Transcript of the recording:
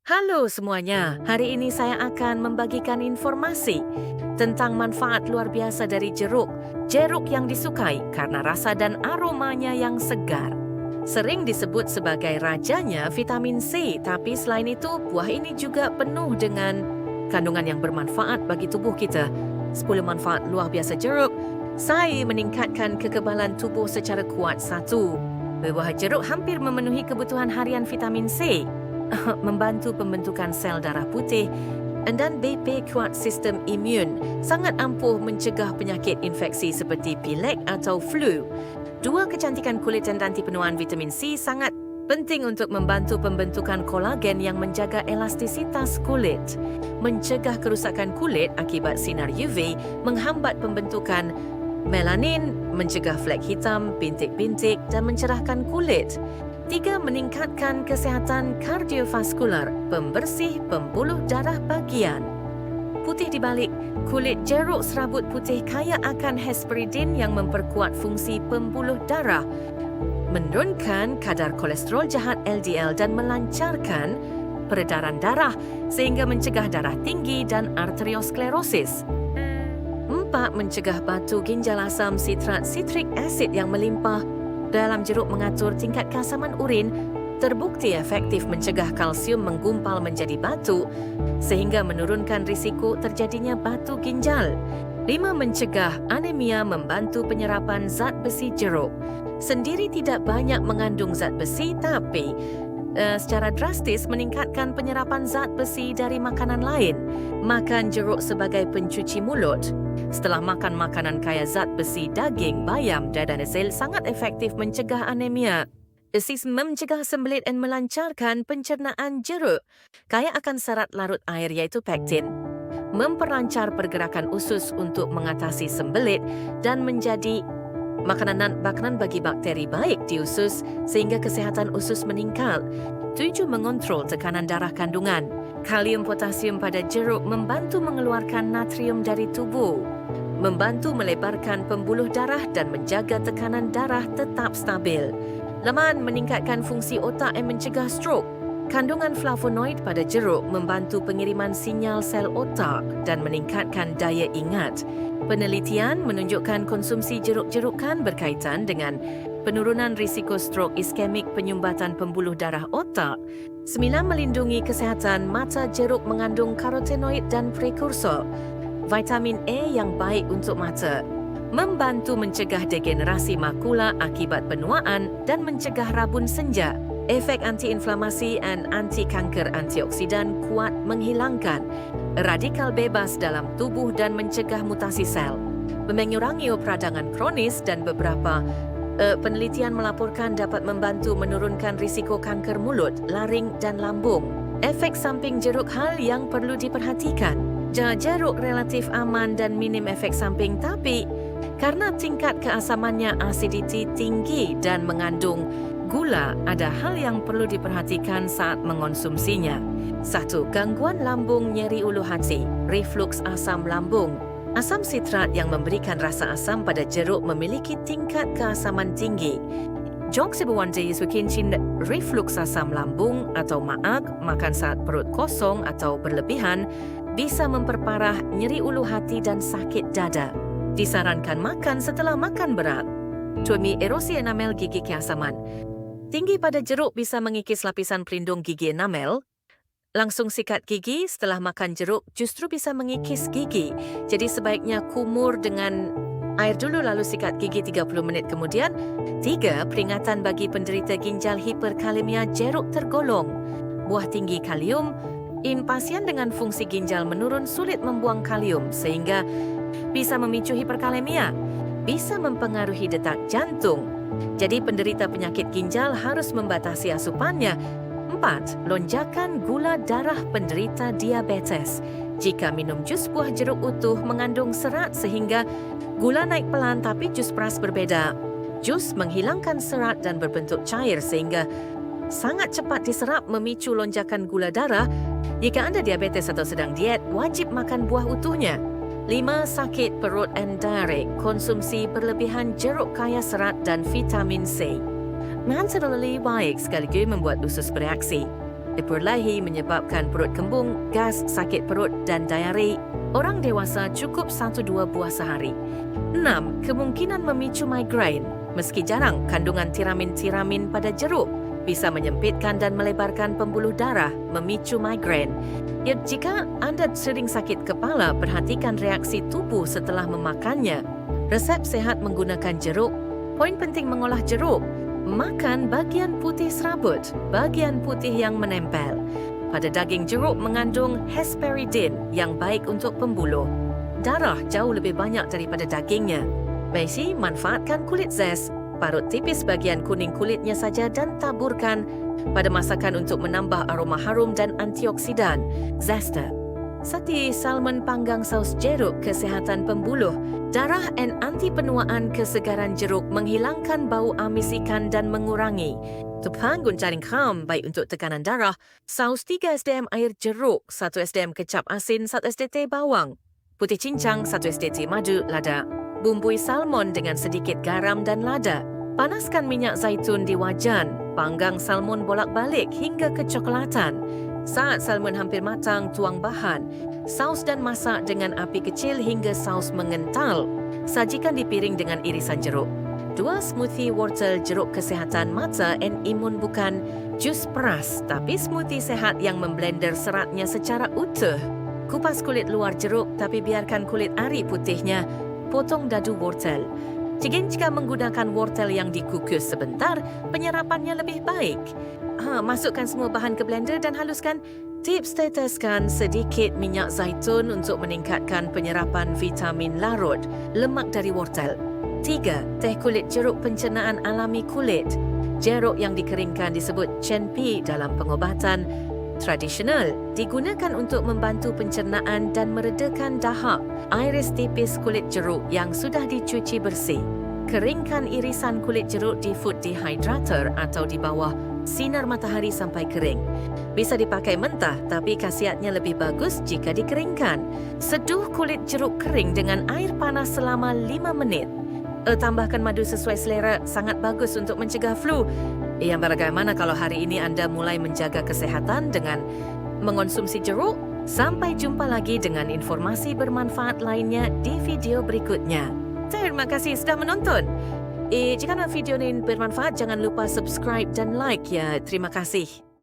Halo semuanya, hari ini saya akan membagikan informasi tentang manfaat luar biasa dari jeruk. Jeruk yang disukai karena rasa dan aromanya yang segar. Sering disebut sebagai rajanya vitamin C, tapi selain itu buah ini juga penuh dengan kandungan yang bermanfaat bagi tubuh kita. 10 manfaat luar biasa jeruk. Saya meningkatkan kekebalan tubuh secara kuat. 1. Buah jeruk hampir memenuhi kebutuhan harian vitamin C. Membantu pembentukan sel darah putih dan BP kuat sistem imun, sangat ampuh mencegah penyakit infeksi seperti pilek atau flu. 2. Kecantikan kulit dan anti penuaan vitamin C sangat penting untuk membantu pembentukan kolagen yang menjaga elastisitas kulit. Mencegah kerusakan kulit akibat sinar UV, menghambat pembentukan melanin, mencegah flek hitam, bintik-bintik dan mencerahkan kulit. 3. Meningkatkan kesihatan kardiovaskular, pembersih pembuluh darah bagian. Putih di balik, kulit jeruk serabut putih kaya akan hesperidin yang memperkuat fungsi pembuluh darah, menurunkan kadar kolesterol jahat LDL dan melancarkan peredaran darah sehingga mencegah darah tinggi dan arteriosklerosis. 4. Mencegah batu ginjal asam sitrat citric acid yang melimpah dalam jeruk mengatur tingkat keasaman urin, terbukti efektif mencegah kalsium menggumpal menjadi batu sehingga menurunkan risiko terjadinya batu ginjal. 5. Mencegah anemia, membantu penyerapan zat besi jeruk. Sendiri tidak banyak mengandung zat besi tapi secara drastis meningkatkan penyerapan zat besi dari makanan lain. Makan jeruk sebagai pencuci mulut. Setelah makan makanan kaya zat besi, daging, bayam, dan hasil sangat efektif mencegah anemia. Mencegah sembelit dan melancarkan pencernaan jeruk. Kaya akan serat larut air iaitu pektin. Memperlancar pergerakan usus untuk mengatasi sembelit dan menjadi makanan bagi bakteri baik di usus sehingga kesihatan usus meningkat. 7. Mengontrol tekanan darah kandungan. Kalium potasium pada jeruk membantu mengeluarkan natrium dari tubuh, membantu melebarkan pembuluh darah dan menjaga tekanan darah tetap stabil. Leman meningkatkan fungsi otak dan mencegah stroke. Kandungan flavonoid pada jeruk membantu pengiriman sinyal sel otak dan meningkatkan daya ingat. Penelitian menunjukkan konsumsi jeruk-jerukan berkaitan dengan penurunan risiko stroke iskemik penyumbatan pembuluh darah otak. 9. Melindungi kesihatan mata. Jeruk mengandung karotenoid dan prekursor vitamin E yang baik untuk mata, membantu mencegah degenerasi makula akibat penuaan dan mencegah rabun senja. Efek antiinflamasi dan anti-kanker, antioksidan kuat menghilangkan radikal bebas dalam tubuh dan mencegah mutasi sel, mengurangi peradangan kronis dan beberapa penelitian melaporkan dapat membantu menurunkan risiko kanker mulut, laring dan lambung. Efek samping jeruk hal yang perlu diperhatikan. Jeruk relatif aman dan minim efek samping, tapi karena tingkat keasamannya asiditi tinggi dan mengandung gula, ada hal yang perlu diperhatikan saat mengonsumsinya. 1. Gangguan lambung, nyeri ulu hati, reflux asam lambung. Asam sitrat yang memberikan rasa asam pada jeruk memiliki tingkat keasaman tinggi. Jong sebuah kincin reflux asam lambung atau maag, makan saat perut kosong atau berlebihan, bisa memperparah nyeri ulu hati dan sakit dada. Disarankan makan setelah makan berat. Tuami erosi enamel gigi keasaman. Tinggi pada jeruk bisa mengikis lapisan pelindung gigi enamel. Langsung sikat gigi setelah makan jeruk justru bisa mengikis gigi. Jadi sebaiknya kumur dengan air dulu lalu sikat gigi 30 menit kemudian. 3. Peringatan bagi penderita ginjal hiperkalemia. Jeruk tergolong buah tinggi kalium. Pasien dengan fungsi ginjal menurun sulit membuang kalium sehingga bisa memicu hiperkalemia, bisa mempengaruhi detak jantung. Jadi penderita penyakit ginjal harus membatasi asupannya. 4. Lonjakan gula darah penderita diabetes. Jika minum jus buah jeruk utuh mengandung serat sehingga gula naik pelan, tapi jus peras berbeda. Jus menghilangkan serat dan berbentuk cair sehingga sangat cepat diserap, memicu lonjakan gula darah. Jika Anda diabetes atau sedang diet, wajib makan buah utuhnya. 5. Sakit perut dan diare. Konsumsi berlebihan jeruk kaya serat dan vitamin C. Terlalu baik sekaligus membuat usus bereaksi. Perlahi menyebabkan perut kembung, gas, sakit perut dan diare. Orang dewasa cukup 1-2 buah sehari. 6. Kemungkinan memicu migrain. Meski jarang, kandungan tiramin pada jeruk bisa menyempitkan dan melebarkan pembuluh darah, memicu migrain. Jika anda sering sakit kepala, perhatikan reaksi tubuh setelah memakannya. Resep sehat menggunakan jeruk. Poin penting mengolah jeruk. Makan bagian putih serabut, bagian putih yang menempel. Pada daging jeruk mengandung hesperidin yang baik untuk pembuluh. Darah jauh lebih banyak daripada dagingnya. Messi manfaatkan kulit zest. Parut tipis bagian kuning kulitnya saja dan taburkan pada masakan untuk menambah aroma harum dan antioksidan. Zesta. Sati salmon panggang saus jeruk, kesihatan pembuluh. Darah dan anti penuaan, kesegaran jeruk, menghilangkan bau amis ikan dan mengurangi. Tepung guncaring kham baik untuk tekanan darah. Saus 3 SDM air jeruk, 1 SDM kecap asin, 1 SDT bawang. Putih cincang, 1 SDT madu, lada. Bumbui salmon dengan sedikit garam dan lada. Panaskan minyak zaitun di wajan. Panggang salmon bolak-balik hingga kecoklatan. Saat salmon hampir matang, tuang bahan. Saus dan masak dengan api kecil hingga saus mengental. Sajikan di piring dengan irisan jeruk. 2 smoothie wortel jeruk, kesihatan mata dan imun, bukan jus peras, tapi smoothie sehat yang memblender seratnya secara utuh. Kupas kulit luar jeruk tapi biarkan kulit ari putihnya. Potong dadu wortel. Jika menggunakan wortel yang dikukus sebentar, penyerapannya lebih baik. Masukkan semua bahan ke blender dan haluskan. Tips: teteskan sedikit minyak zaitun untuk meningkatkan penyerapan vitamin larut, lemak dari wortel. 3. Teh kulit jeruk, pencernaan alami kulit. Jeruk yang dikeringkan disebut chenpi dalam pengobatan tradisional, digunakan untuk membantu pencernaan dan meredakan dahak. Iris tipis kulit jeruk yang sudah dicuci bersih. Keringkan irisan kulit jeruk di food dehydrator atau di bawah sinar matahari sampai kering. Bisa dipakai mentah, tapi khasiatnya lebih bagus jika dikeringkan. Seduh kulit jeruk kering dengan air panas selama 5 menit. Tambahkan madu sesuai selera, sangat bagus untuk mencegah flu. Yang bagaimana kalau hari ini anda mulai menjaga kesehatan dengan mengonsumsi jeruk? Sampai jumpa lagi dengan informasi bermanfaat lainnya di video berikutnya. Terima kasih sudah menonton. Jika video ini bermanfaat, jangan lupa subscribe dan like ya. Terima kasih.